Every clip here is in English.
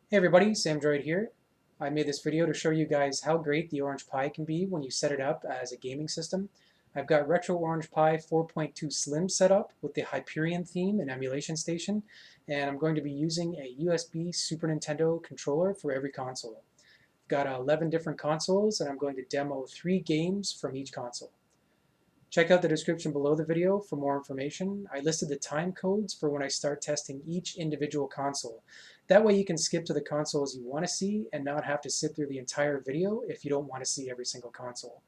Hey everybody, Samdroid here. I made this video to show you guys how great the Orange Pi can be when you set it up as a gaming system. I've got RetrOrangePi 4.2 Slim set up with the Hyperion theme and EmulationStation, and I'm going to be using a USB Super Nintendo controller for every console. I've got 11 different consoles, and I'm going to demo 3 games from each console. Check out the description below the video for more information. I listed the time codes for when I start testing each individual console. That way you can skip to the consoles you want to see and not have to sit through the entire video if you don't want to see every single console.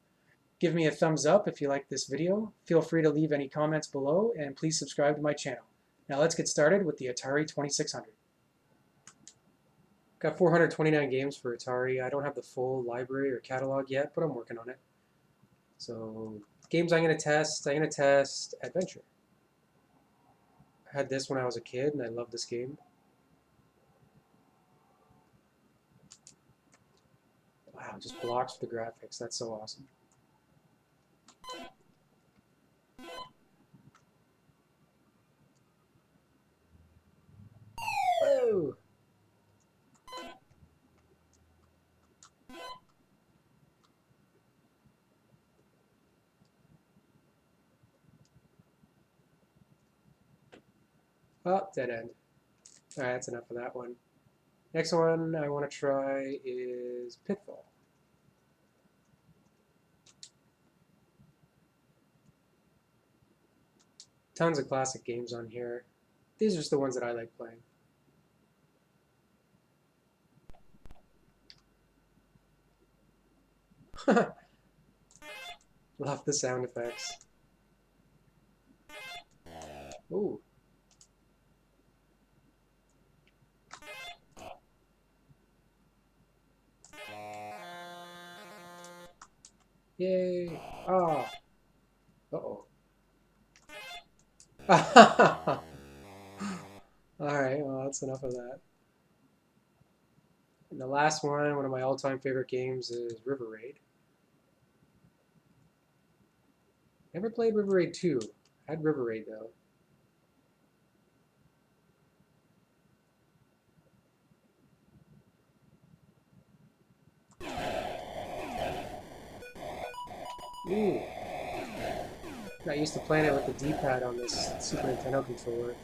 Give me a thumbs up if you like this video. Feel free to leave any comments below, and please subscribe to my channel. Now let's get started with the Atari 2600. Got 429 games for Atari. I don't have the full library or catalog yet, but I'm working on it. So games I'm going to test Adventure. I had this when I was a kid and I loved this game. Wow, just blocks for the graphics. That's so awesome. Whoa! Oh, dead end. Alright, that's enough of that one. Next one I want to try is Pitfall. Tons of classic games on here. These are just the ones that I like playing. Love the sound effects. Ooh. Yay! Ah! Uh-oh. Alright, well, that's enough of that. And the last one of my all-time favorite games, is River Raid. Never played River Raid 2. I had River Raid, though. Ooh. Got used to playing it with the D-pad on this Super Nintendo controller.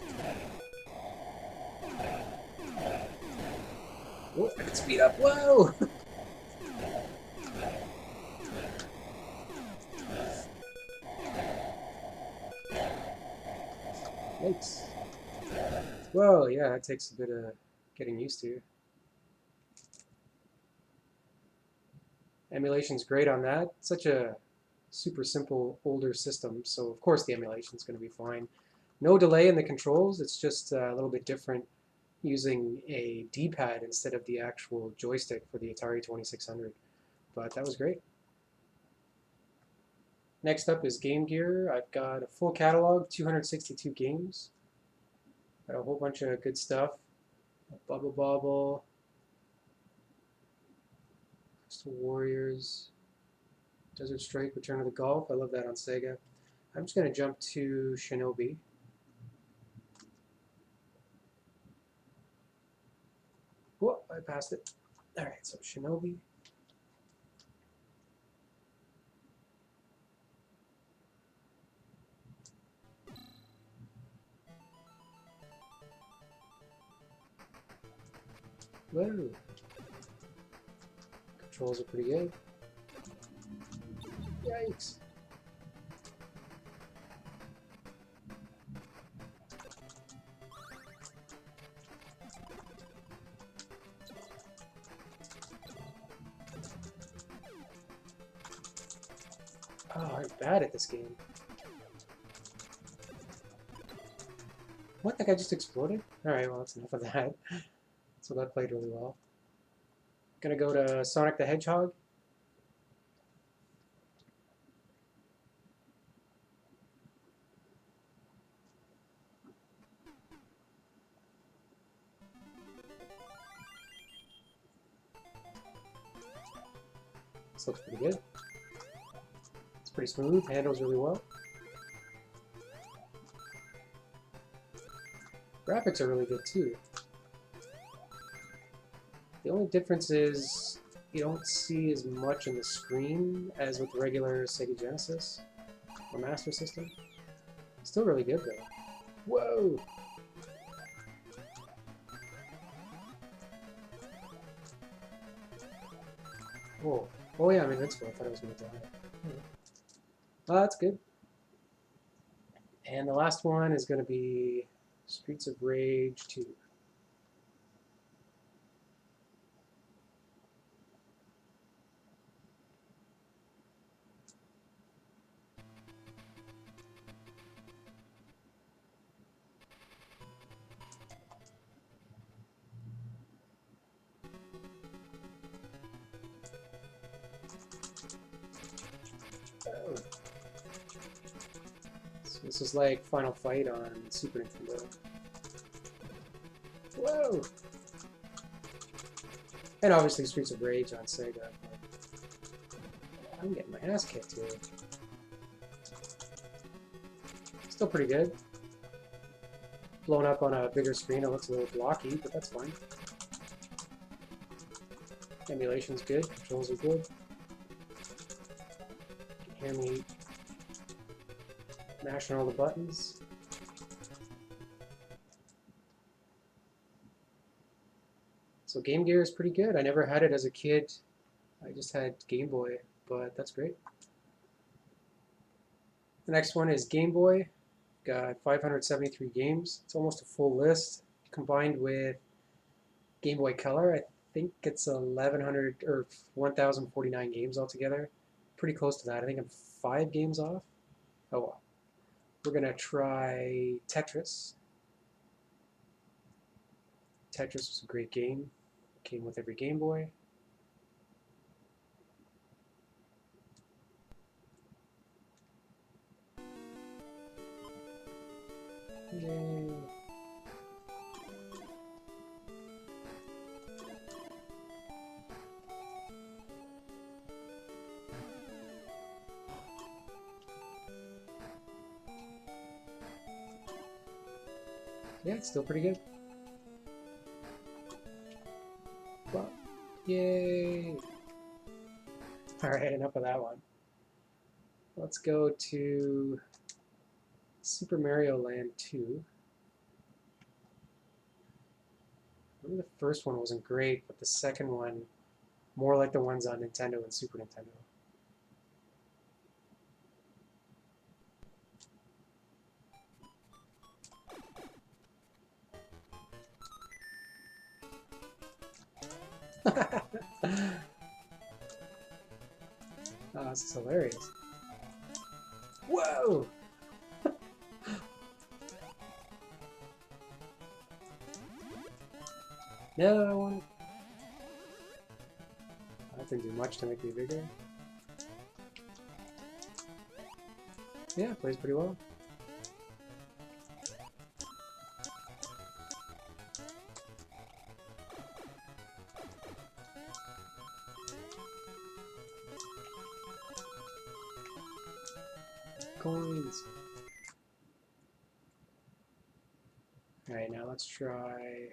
Oh, I can speed up. Whoa! Yikes. Whoa, yeah, that takes a bit of getting used to. Emulation's great on that. Such a super simple older system, so of course the emulation's going to be fine. No delay in the controls, it's just a little bit different using a D-pad instead of the actual joystick for the Atari 2600. But that was great. Next up is Game Gear. I've got a full catalog, 262 games. Got a whole bunch of good stuff. Bubble Bobble, Crystal Warriors, Desert Strike, Return of the Golf. I love that on Sega. I'm just going to jump to Shinobi. Whoa, I passed it. Alright, so Shinobi. Whoa. Controls are pretty good. Yikes. Oh, I'm bad at this game. What? That guy just exploded? Alright, well, that's enough of that. So that played really well. Gonna go to Sonic the Hedgehog. This looks pretty good. It's pretty smooth, handles really well. Graphics are really good too. The only difference is you don't see as much in the screen as with the regular Sega Genesis or Master System. Still really good though. Whoa! Oh, oh yeah, I'm invincible. I thought I was going to die. Oh, that's good. And the last one is going to be Streets of Rage 2. Oh. So this is like Final Fight on Super Nintendo. Whoa! And obviously Streets of Rage on Sega. I'm getting my ass kicked here. Still pretty good. Blown up on a bigger screen, it looks a little blocky, but that's fine. Emulation's good, controls are good. You can hear me mashing all the buttons. So Game Gear is pretty good. I never had it as a kid. I just had Game Boy, but that's great. The next one is Game Boy. Got 573 games. It's almost a full list. Combined with Game Boy Color, I think it's 1,100 or 1,049 games altogether. Pretty close to that. I think I'm 5 games off. Oh well. We're gonna try Tetris. Tetris was a great game. Came with every Game Boy. Yay. Yeah, it's still pretty good. Well, yay! Alright, enough of that one. Let's go to Super Mario Land 2. Maybe the first one wasn't great, but the second one, more like the ones on Nintendo and Super Nintendo. Oh, this is hilarious. Whoa! No, I want it. That didn't do much to make me bigger. Yeah, plays pretty well. Coins. Alright, now let's try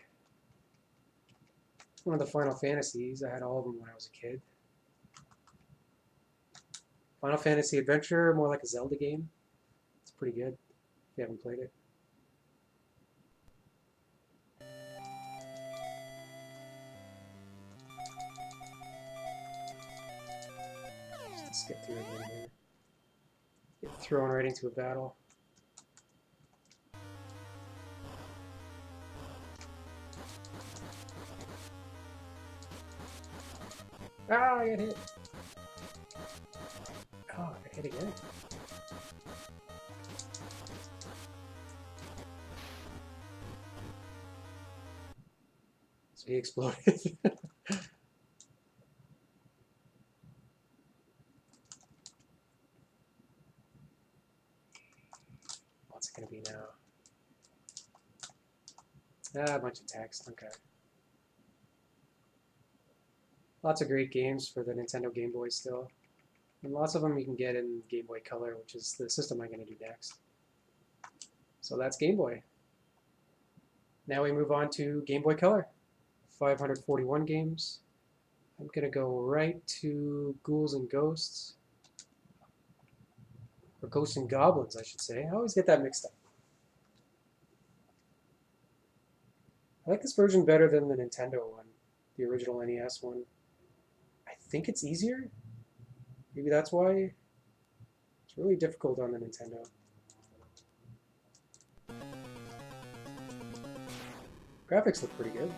one of the Final Fantasies. I had all of them when I was a kid. Final Fantasy Adventure, more like a Zelda game. It's pretty good if you haven't played it. Just skip through everything here. Get thrown right into a battle. Ah, I got hit. Oh, I got hit again. So he exploded. What's it going to be now? Ah, a bunch of text. Okay. Lots of great games for the Nintendo Game Boy still. And lots of them you can get in Game Boy Color, which is the system I'm going to do next. So that's Game Boy. Now we move on to Game Boy Color. 541 games. I'm going to go right to Ghouls and Ghosts. Or Ghosts and Goblins, I should say. I always get that mixed up. I like this version better than the Nintendo one, the original NES one. I think it's easier. Maybe that's why. It's really difficult on the Nintendo. Graphics look pretty good.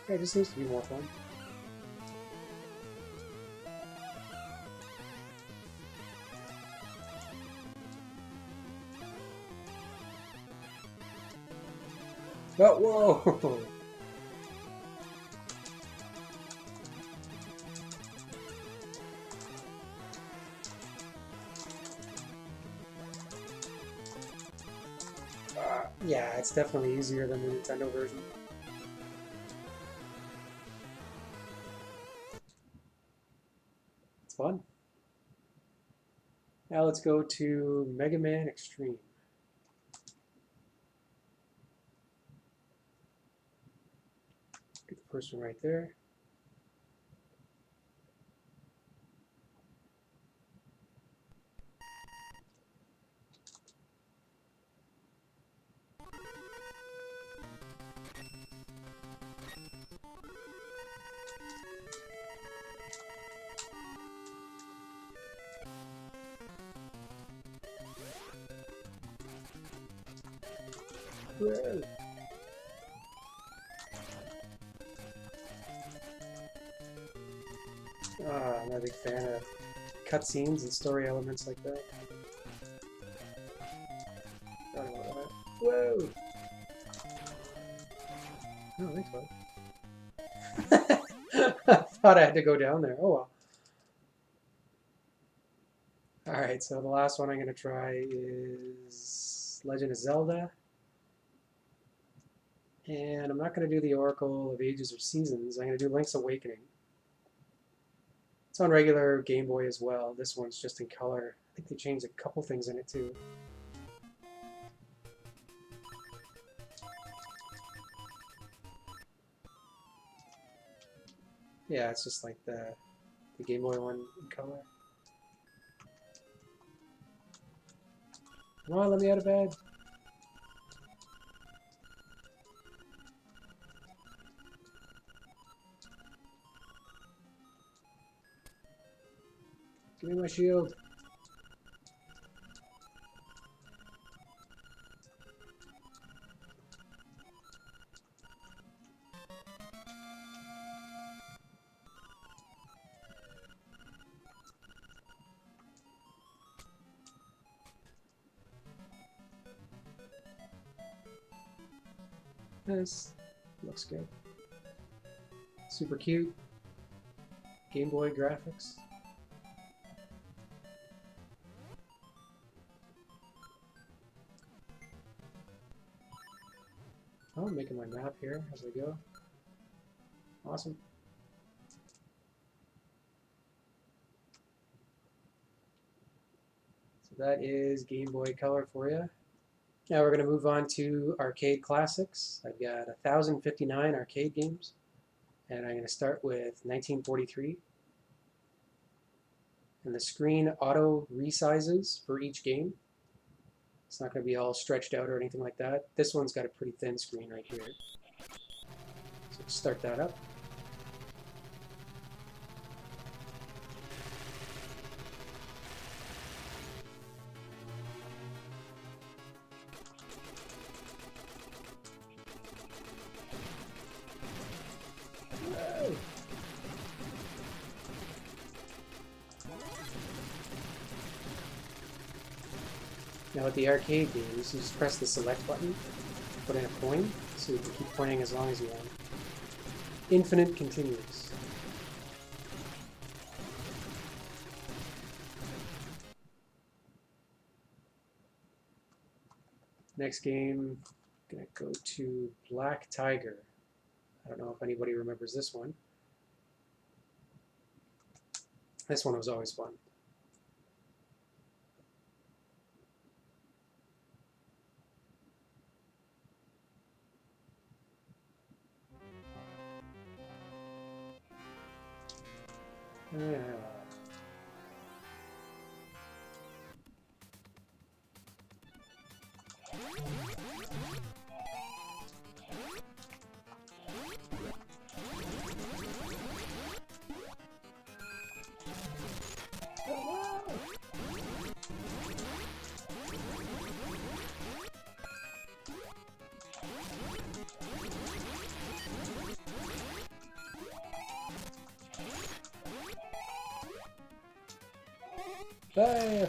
Yeah, it just seems to be more fun. Oh, whoa! Yeah, it's definitely easier than the Nintendo version. It's fun. Now let's go to Mega Man Xtreme. Get the first one right there. Whoa. I'm not a big fan of cutscenes and story elements like that. Sorry about that. Whoa! Oh, thanks, bud. I thought I had to go down there. Oh well. Alright, so the last one I'm going to try is Legend of Zelda. And I'm not going to do the Oracle of Ages or Seasons. I'm going to do Link's Awakening. It's on regular Game Boy as well. This one's just in color. I think they changed a couple things in it too. Yeah, it's just like the Game Boy one in color. Come on, let me out of bed. Give me my shield. This looks good. Super cute. Game Boy graphics. Oh, I'm making my map here as I go. Awesome. So that is Game Boy Color for you. Now we're going to move on to arcade classics. I've got 1,059 arcade games, and I'm going to start with 1943. And the screen auto resizes for each game. It's not going to be all stretched out or anything like that. This one's got a pretty thin screen right here. So let's start that up. Now with the arcade games, you just press the select button, put in a coin, so you can keep playing as long as you want. Infinite continuous. Next game, I'm gonna go to Black Tiger. I don't know if anybody remembers this one. This one was always fun.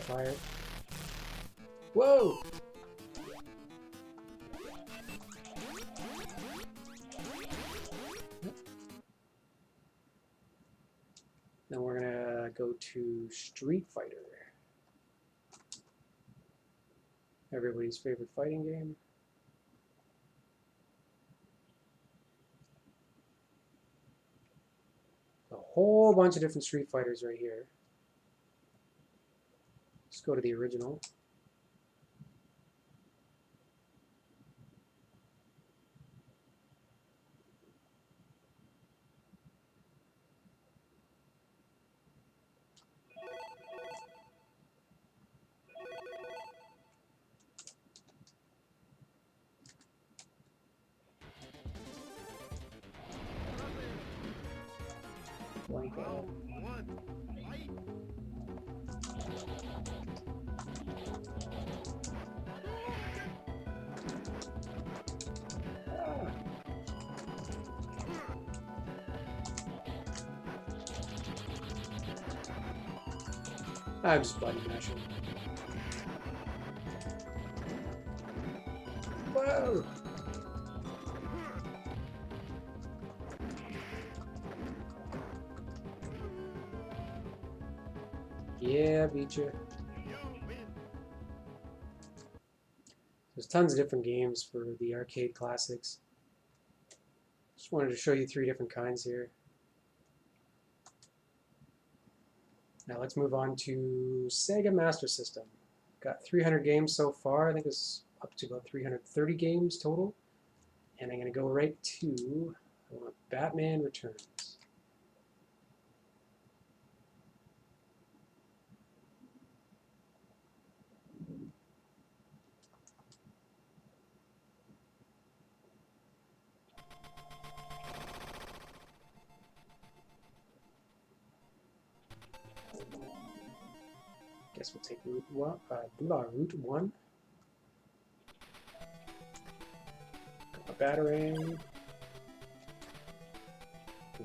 Fire. Whoa! Then we're gonna go to Street Fighter. Everybody's favorite fighting game. A whole bunch of different Street Fighters right here. Let's go to the original. Bonk. I'm just button mashing. Whoa! Yeah, beat you. There's tons of different games for the arcade classics. Just wanted to show you 3 different kinds here. Now let's move on to Sega Master System. Got 300 games so far. I think it's up to about 330 games total. And I'm going to go right to Batman Returns. Guess we'll take route 1. Got a batarang.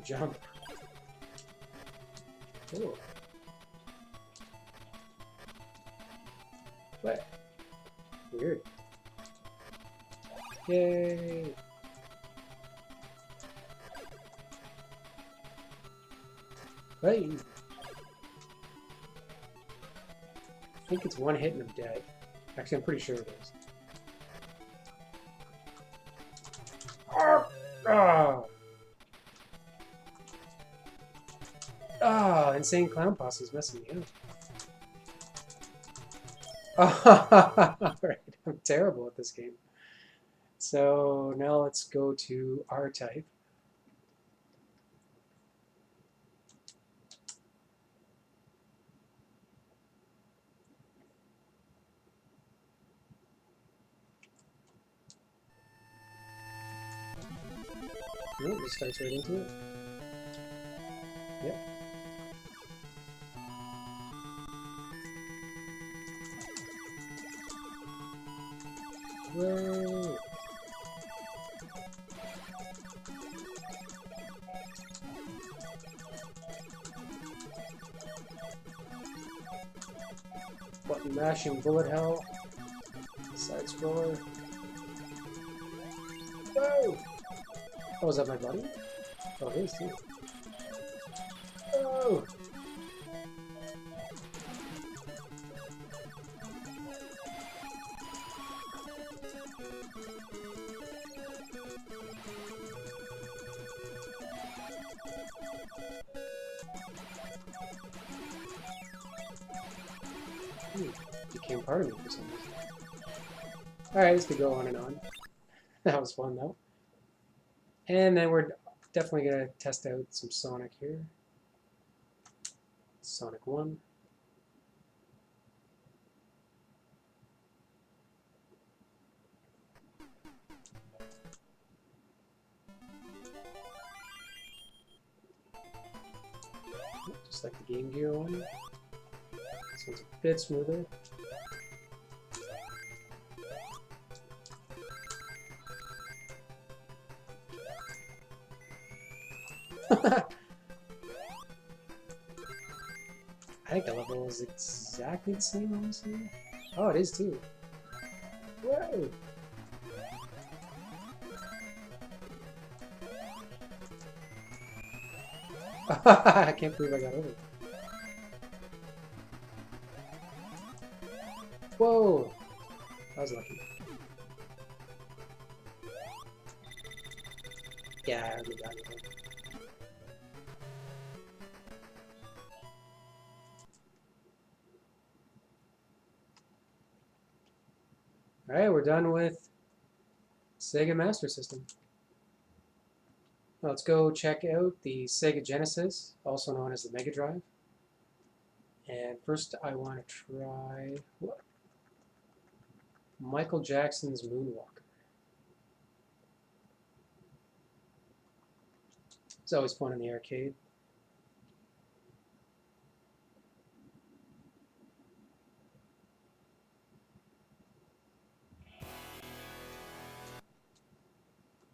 Jump. Oh. What? Weird. Yay! Hey! I think it's one hit and I'm dead. Actually, I'm pretty sure it is. Insane Clown Posse is messing me up. Alright, I'm terrible at this game. So now let's go to R-Type. Oh, it just starts right into it. Yep. Whoa. Button mashing bullet hell. Side scroller. Whoa! Oh, is that my buddy? Oh, it is too. Oh! Became part of me for some reason. Alright, this could go on and on. That was fun though. And then we're definitely going to test out some Sonic here. Sonic 1. Just like the Game Gear one. This one's a bit smoother. I think the level is exactly the same, honestly. Oh, it is too. Whoa! I can't believe I got over it. Whoa! I was lucky. Yeah, I already got it. Alright, we're done with Sega Master System. Now let's go check out the Sega Genesis, also known as the Mega Drive. And first I want to try Michael Jackson's Moonwalker. It's always fun in the arcade.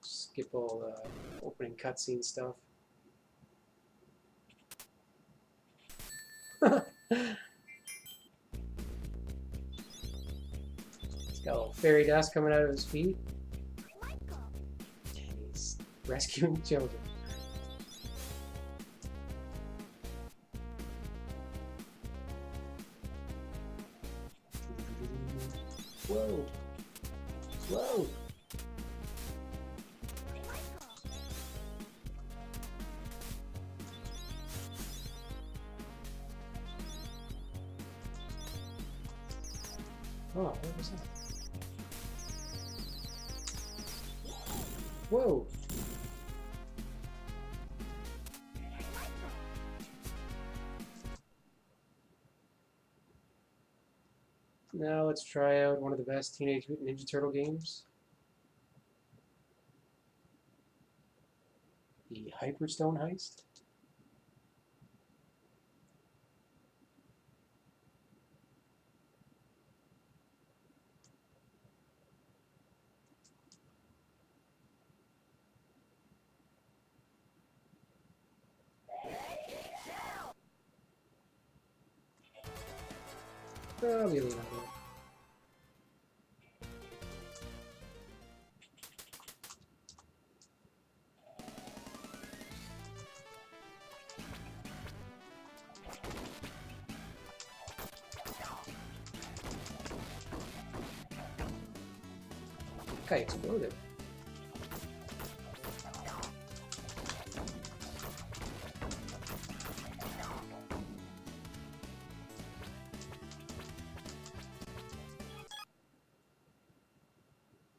Skip all the opening cutscene stuff. He's got a little fairy dust coming out of his feet. And he's rescuing children. Whoa! Whoa! Oh, what was that? Whoa! Now let's try out one of the best Teenage Mutant Ninja Turtle games. The Hyperstone Heist. Probably a little bit. Guy exploded.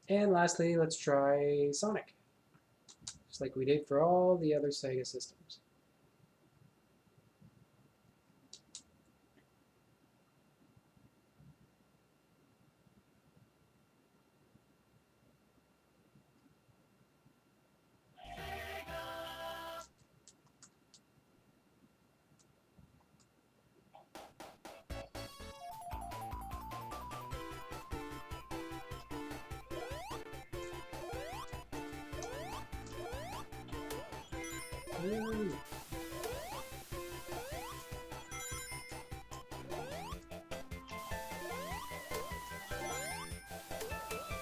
And lastly, let's try Sonic, just like we did for all the other Sega systems.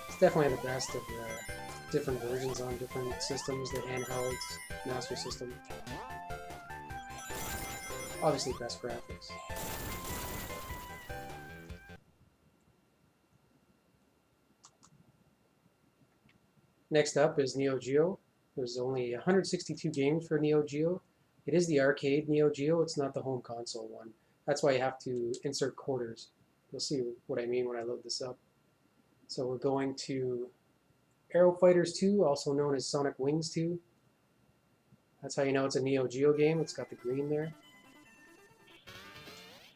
It's definitely the best of the different versions on different systems, the handhelds, Master System. Obviously, best graphics. Next up is Neo Geo. There's only 162 games for Neo Geo. It is the arcade Neo Geo, it's not the home console one. That's why you have to insert quarters. You'll see what I mean when I load this up. So we're going to Aero Fighters 2, also known as Sonic Wings 2. That's how you know it's a Neo Geo game. It's got the green there.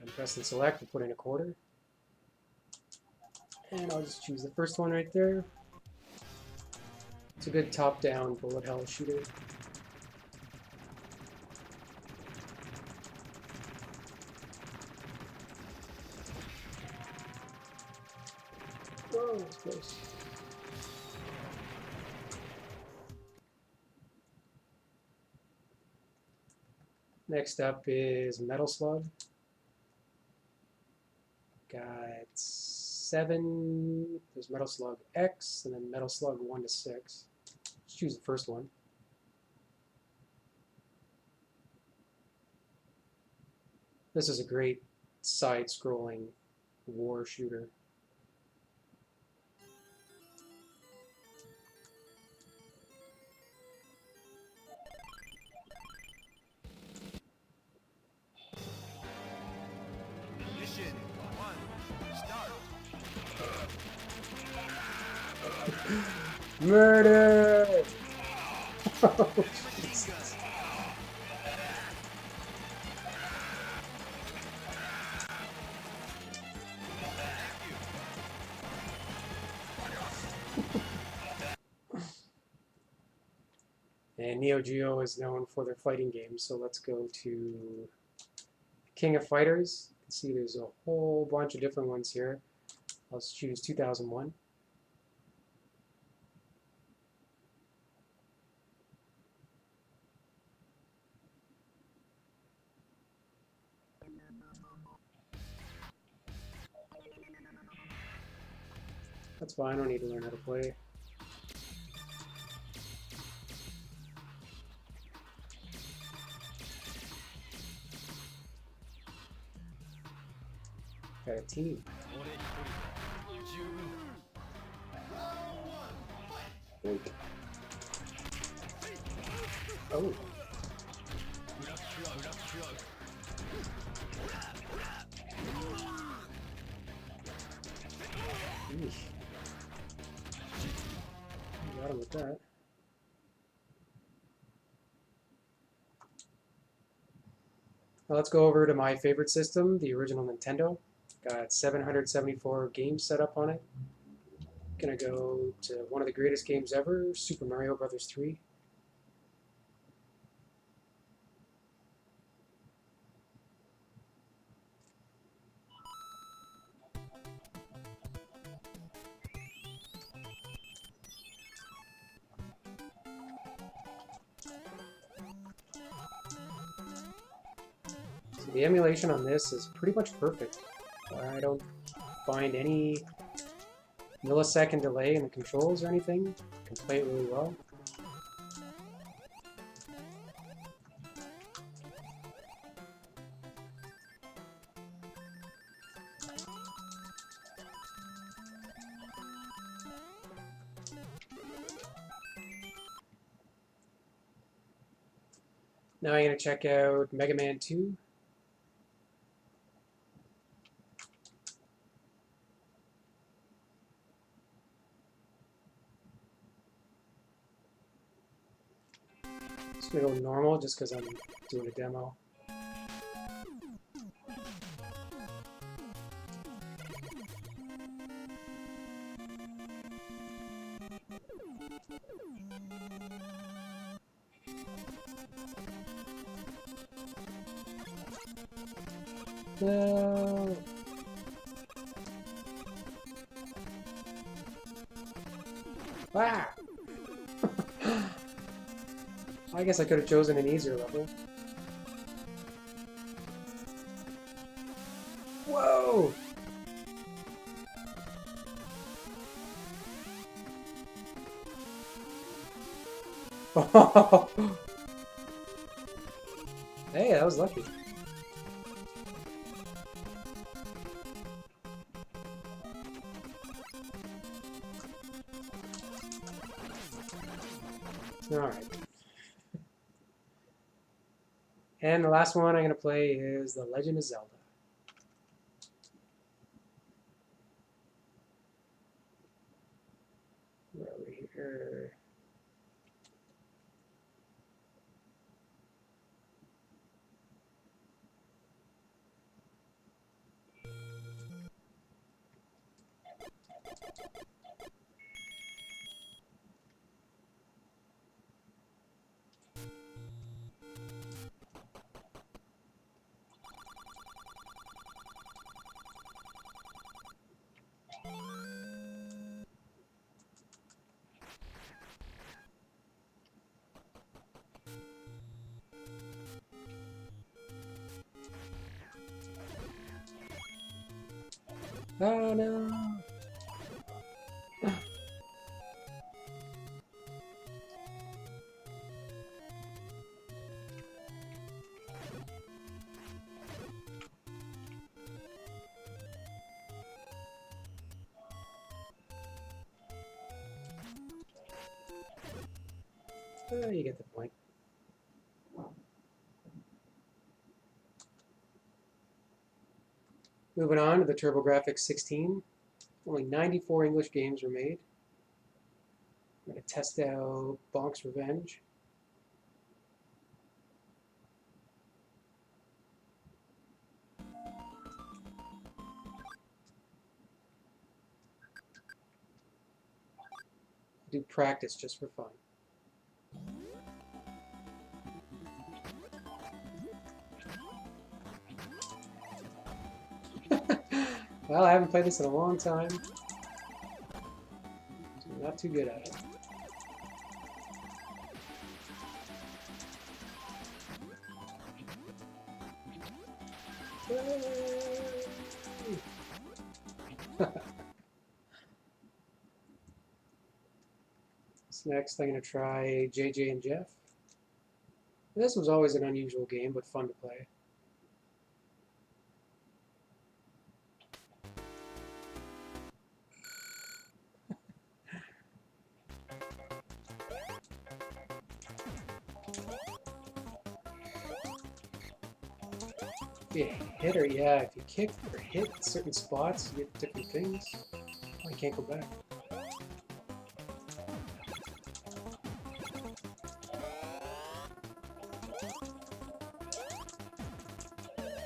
And press and select to put in a quarter. And I'll just choose the first one right there. It's a good top-down bullet hell shooter. Oh, that's close. Next up is Metal Slug. Got 7. There's Metal Slug X, and then Metal Slug 1 to 6. Let's choose the first one. This is a great side-scrolling war shooter. Murder! Oh, Jesus. And Neo Geo is known for their fighting games, so let's go to King of Fighters. You can see there's a whole bunch of different ones here. Let's choose 2001. That's fine, I don't need to learn how to play. Got a team. Bonk. Oh. Eesh. Got him with that. Now let's go over to my favorite system, the original Nintendo. Got 774 games set up on it. Gonna go to one of the greatest games ever, Super Mario Bros. 3. So the emulation on this is pretty much perfect. I don't find any millisecond delay in the controls or anything. I can play it really well. Now I'm going to check out Mega Man 2. Just going to go normal just because I'm doing a demo. No. Ah! I guess I could have chosen an easier level. Whoa! Hey, that was lucky. Alright. And the last one I'm going to play is The Legend of Zelda. Oh no! You get the point. Moving on to the TurboGrafx 16. Only 94 English games were made. I'm going to test out Bonk's Revenge. Do practice just for fun. Well, I haven't played this in a long time. So I'm not too good at it. So next I'm going to try JJ and Jeff. This was always an unusual game, but fun to play. If you hit or yeah, if you kick or hit certain spots, you get different things. Oh, you can't go back.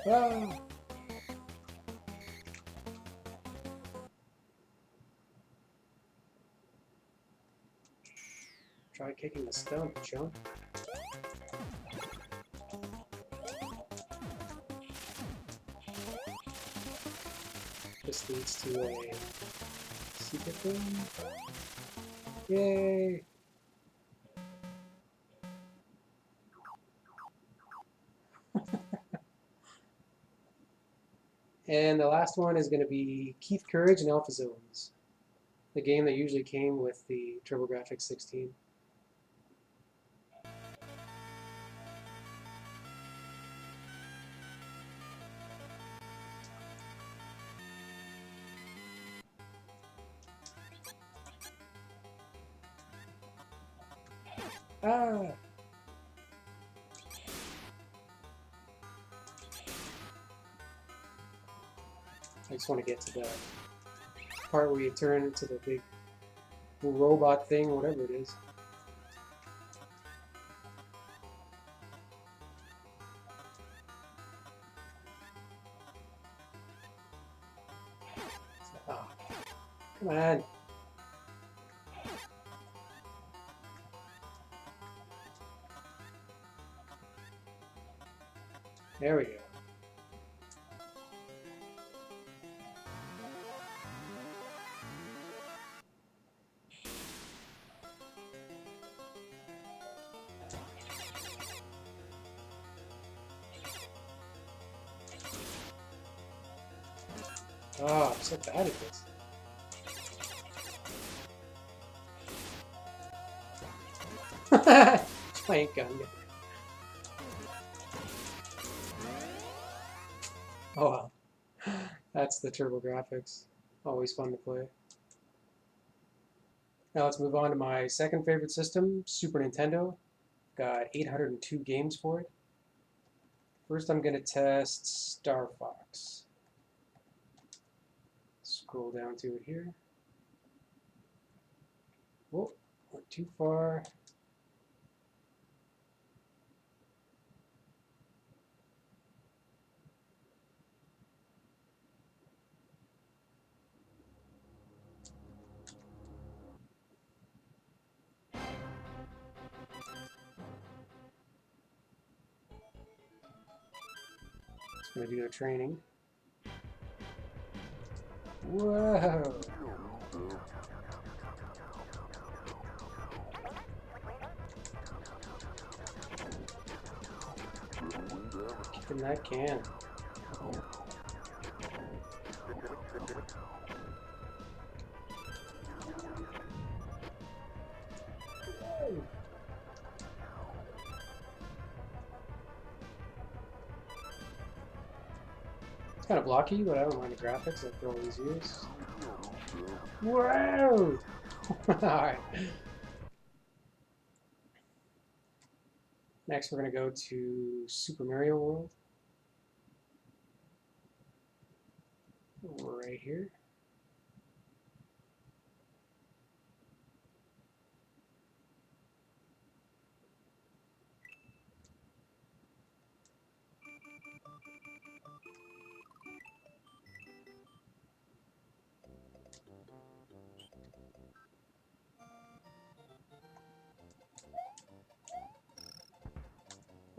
Ah. Try kicking the stump, chump. This leads to a secret thing. Yay! And the last one is going to be Keith Courage and Alpha Zones, the game that usually came with the TurboGrafx 16. Ah! I just want to get to the part where you turn into the big robot thing, whatever it is. Oh, come on. There we go. Oh, I'm so bad at this. Giant gun. Oh well. That's the TurboGrafx. Always fun to play. Now let's move on to my second favorite system, Super Nintendo. Got 802 games for it. First I'm going to test Star Fox. Scroll down to it here. Whoa, went too far. Just going to do a training. Whoa! Keep in that can. kind of blocky, but I don't mind the graphics after all these years. Whoa! Alright. Next, we're going to go to Super Mario World. Right here.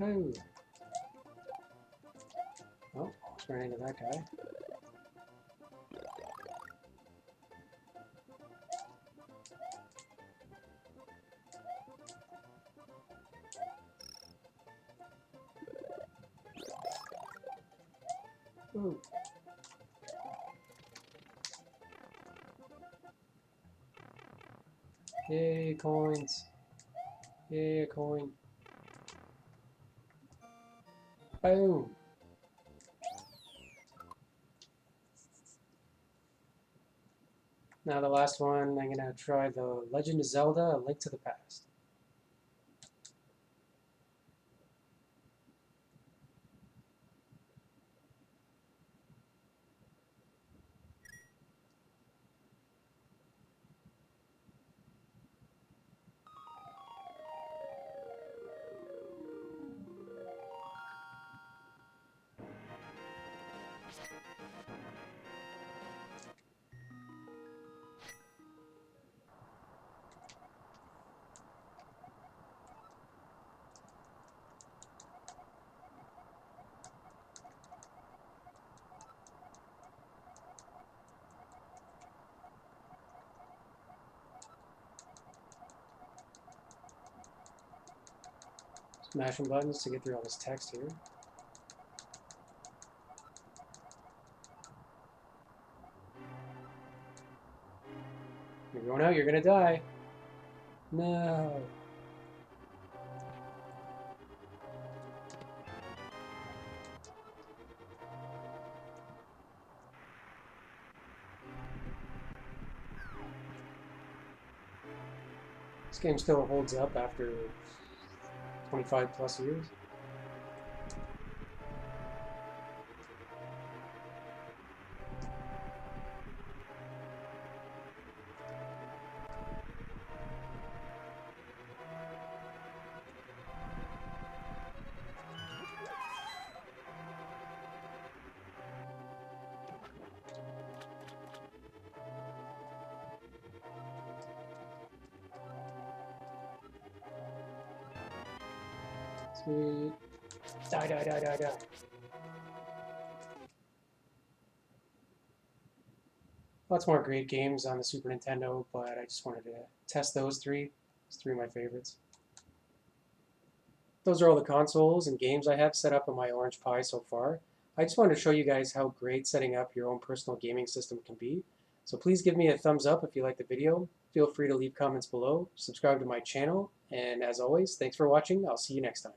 Oh. Oh, almost ran into that guy. Ooh. Yay, coins. Yay, a coin. Boom. Now the last one, I'm going to try the Legend of Zelda, A Link to the Past. Mashing buttons to get through all this text here. You're going out, you're gonna die. No. This game still holds up after 25 plus years. Sweet. Die, die, die, die, die. Lots more great games on the Super Nintendo, but I just wanted to test those three. It's three of my favorites. Those are all the consoles and games I have set up on my Orange Pi so far. I just wanted to show you guys how great setting up your own personal gaming system can be. So please give me a thumbs up if you like the video. Feel free to leave comments below, subscribe to my channel, and as always, thanks for watching. I'll see you next time.